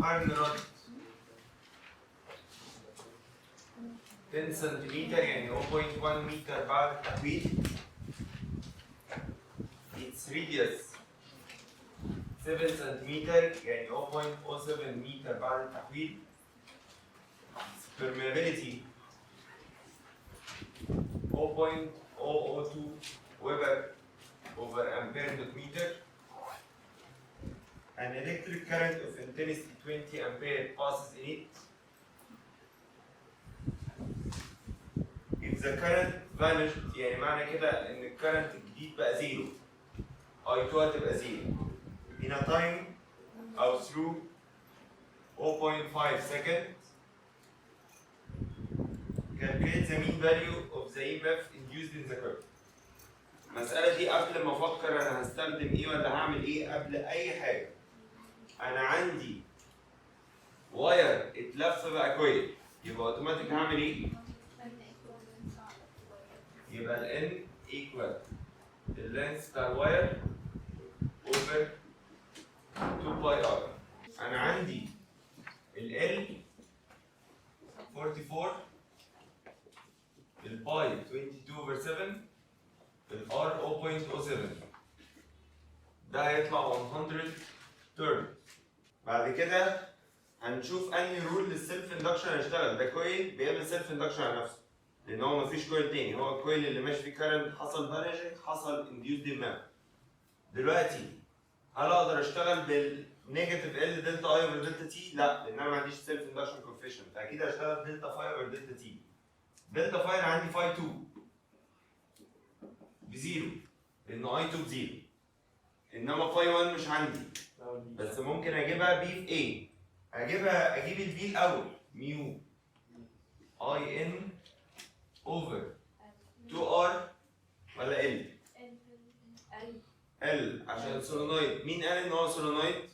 قرن رد 10 سنتيمتر يعني 0.1 متر بعد التحويل. its radius 7 سنتيمتر يعني 0.07 متر بعد التحويل. permeability 0.002 ويبر over ampere per meter. An electric current of intensity 20 ampere passes in it. If the current vanished يعني معنى كده ان الكرنت الجديد بقى زيرو. I2 هتبقى زيرو. In a time أو through 0.5 second. Calculate the mean value of the EMF induced in the current. المسألة دي قبل ما أفكر أنا هستخدم إيه ولا هعمل إيه قبل أي حاجة. أنا عندي واير اتلف بقى كويل، يبقى أوتوماتيك هعمل إيه؟ يبقى ال N equal اللينس بتاع الواير over 2 باي R. أنا عندي ال L 44 الباي 22/7 الار 0.07 ده هيطلع 100 تيرن. بعد كده هنشوف انهي رول للسيلف اندكشن هيشتغل. ده كويل بيعمل سيلف اندكشن على نفسه لان هو مفيش كويل تاني، هو الكويل اللي ماشي فيه كارنت حصل فانيشنج حصل انديوسد امام. دلوقتي هل اقدر اشتغل بالنيجاتيف ال دلتا اي اوفر دلتا تي؟ لا، لان انا ما عنديش سيلف اندكشن كوفيشنت، فاكيد هشتغل دلتا فاي اوفر دلتا تي. دلتا فاي انا عندي فاي 2 بزيرو لانه اي 2 بزيرو، انما فاي 1 مش عندي بس ممكن اجيبها بي في A. اجيب البي الاول ميو اي ان اوفر 2 ار ولا ال؟ ال عشان سولونويد. مين قال ان هو سولونويد؟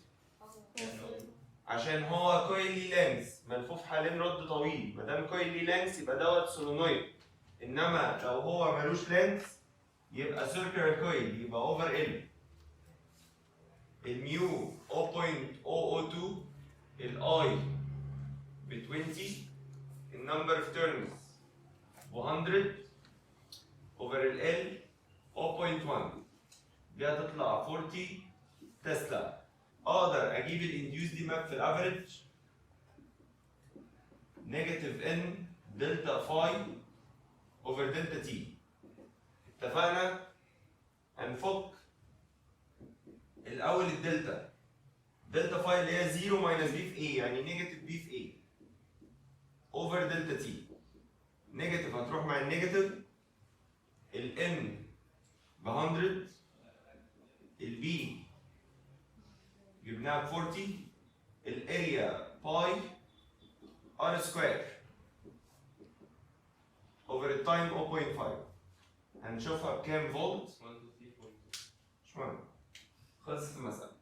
عشان هو كويل ليه لانس ملفوف حوالين رد طويل، ما دام كويل ليه لانس يبقى دوت سولونويد. انما لو هو ملوش لانس يبقى سيركلر كويل يبقى اوفر ال. الميو 0.002 الاي ب 20 النمبر اوف تيرنز ب 100 اوفر ال 0.1 دي هتطلع 40 تسلا. اقدر اجيب الانديوسد ماب في الافريج نيجاتيف ان دلتا فاي اوفر دلتا تي. اتفقنا؟ هنفك الاول الدلتا. دلتا فاي اللي هي 0 ماينس بي في اي يعني نيجاتيف بي في اي اوفر دلتا تي. نيجاتيف هتروح مع النيجاتيف. الان ب 100 البي جبناها ب 40 الاريا باي ار سكوير اوفر التايم 0.5. هنشوفها بكام فولت؟ مش مهم، خلصت المسألة.